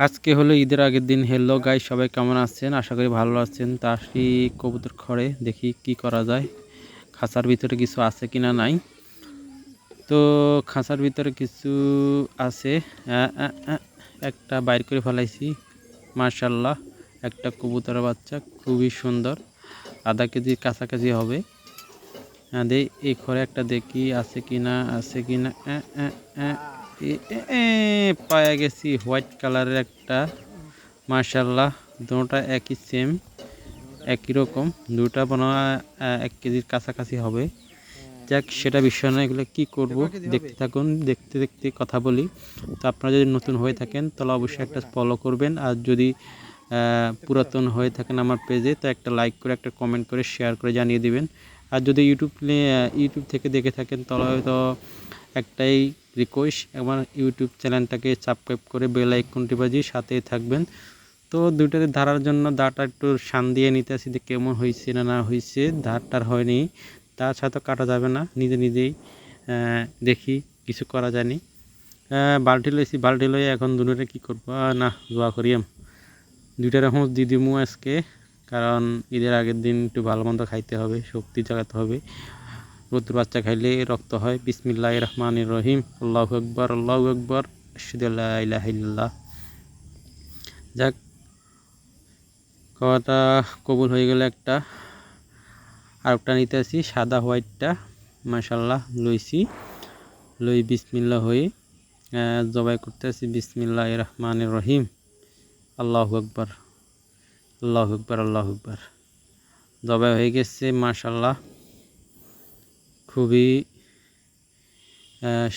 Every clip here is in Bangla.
আজকে হলো ঈদের আগের দিন। হ্যালো গাইস, সবাই কেমন আছেন? আশা করি ভালো আছেন। তা আসি কবুতর ঘরে, দেখি কি করা যায়, খাঁচার ভিতরে কিছু আছে কিনা নাই। তো খাঁচার ভিতরে কিছু আছে, একটা বাইর করে ফেলাইছি। মার্শাল্লাহ, একটা কবুতরের বাচ্চা, খুবই সুন্দর, আধা কেজির কাছাকাছি হবে। হ্যাঁ, এই ঘরে একটা দেখি আছে কিনা, আছে কিনা। পায়ে গেছি হোয়াইট কালারের একটা। মার্শাল্লাহ, দুটোটা একই সেম, একই রকম, দুটা মনে হয় 1 কেজির কাছাকাছি হবে। যাক, সেটা বিষয় না, এগুলো কী করব, দেখতে থাকুন। দেখতে দেখতে কথা বলি। তো আপনারা যদি নতুন হয়ে থাকেন তাহলে অবশ্যই একটা ফলো করবেন, আর যদি পুরাতন হয়ে থাকেন আমার পেজে, তো একটা লাইক করে, একটা কমেন্ট করে, শেয়ার করে জানিয়ে দিবেন। আর যদি ইউটিউব থেকে দেখে থাকেন তাহলে হয়তো একটাই রিকোয়েস্ট, আমার ইউটিউব চ্যানেলটাকে সাবস্ক্রাইব করে বেল আইকনটি বাজিয়ে সাথেই থাকবেন। তো দুইটাতে ধারার জন্য দাটা একটু শান দিয়ে নিতে আসি, যে কেমন হয়েছে না না হয়েছে। ধারটার হয়নি, তার সাথে কাটা যাবে না, নিজে নিজেই দেখি, কিছু করা যায়নি। বালতি লইছি, বালতি লইয়ে এখন দুটোটা কী করবো, না দোয়া করিয়াম, দুইটার এখন দিয়ে দিমু আজকে। কারণ ঈদের আগের দিন একটু ভালো মন্দ খাইতে হবে, শক্তি জাগাতে হবে। গরুর বাচ্চা খাইলে রক্ত হয়। বিসমিল্লাহির রহমানির রহিম। আল্লাহু আকবার, আল্লাহু আকবার, আশহাদু আল্লা ইলাহা ইল্লাল্লাহ। যাক, খাওয়াটা কবুল হয়ে গেলে একটা আরেকটা নিতে আসি, সাদা হোয়াইটটা। মাশাল্লাহ, লই বিসমিল্লাহ হয়ে জবাই করতে আসি। বিসমিল্লাহির রহমানির রহিম। আল্লাহু আকবার, আল্লাহু আকবার, আল্লাহু আকবার। জবাই হয়ে গেছে। মাশাল্লাহ, খুবই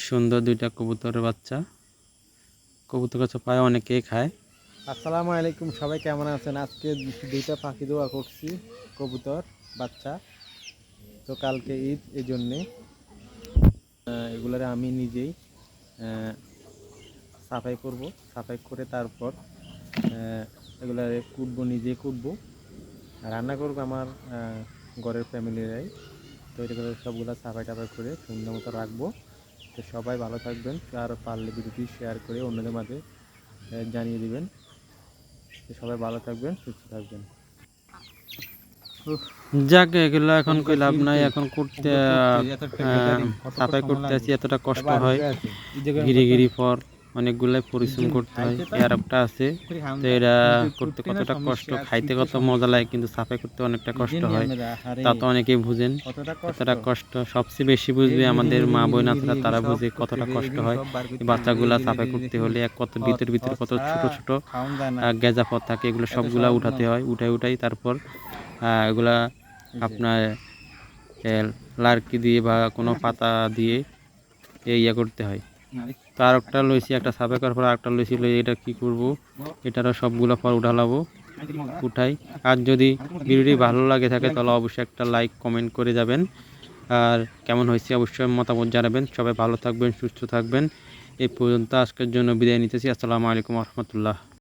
সুন্দর দুইটা কবুতরের বাচ্চা। কবুতর বাচ্চা পায়, অনেকেই খায়। আসসালামু আলাইকুম, সবাই কেমন আছেন? আজকে দুইটা পাখি দোয়া করছি, কবুতর বাচ্চা। তো কালকে ঈদ, এই জন্যে এগুলারে আমি নিজেই সাফাই করব। সাফাই করে তারপর এগুলারে কুটবো, নিজেই কুটবো, রান্না করবো আমার ঘরের ফ্যামিলিরাই। তো এটা করে সবগুলো সাফাই টাফাই করে সুন্দর মতো রাখবো। তো সবাই ভালো থাকবেন, আর পারলে ভিডিওটি শেয়ার করে অন্যদের মাঝে জানিয়ে দিবেন। তো সবাই ভালো থাকবেন, সুস্থ থাকবেন। যাক, এগুলো এখন কই লাভ নাই, এখন করতে সাফাই করতে আসি, এতটা কষ্ট হয়। ঘিরি পর অনেকগুলাই পরিশ্রম করতে হয়। এয়ারটা আছে, তো এরা করতে কতটা কষ্ট, খাইতে কত মজা লাগে, কিন্তু সাফাই করতে অনেকটা কষ্ট হয়। তা তো অনেকেই বুঝেন কতটা কষ্ট। সবচেয়ে বেশি বুঝবে আমাদের মা বোন আছে, তারা বুঝে কতটা কষ্ট হয়। এই বাচ্চাগুলা সাফাই করতে হলে কত ভিতরে কত ছোট ছোট গেজা পথ থাকে, এগুলো সবগুলা উঠাতে হয়। উঠাই তারপর এগুলা আপনার লার্কি দিয়ে বা কোনো পাতা দিয়ে ইয়া করতে হয়। তো আর একটা লইছি, একটা সাফাই করার পর আরেকটা লইছি, এটা কি করব, এটারও সবগুলো পর উঠালাবো, উঠাই। আর যদি ভিডিওটি ভালো লাগে থাকে তাহলে অবশ্যই একটা লাইক কমেন্ট করে যাবেন, আর কেমন হয়েছে অবশ্যই মতামত জানাবেন। সবাই ভালো থাকবেন, সুস্থ থাকবেন। এই পর্যন্ত আজকের জন্য বিদায় নিতেছি। আসসালামু আলাইকুম রহমতুল্লাহ।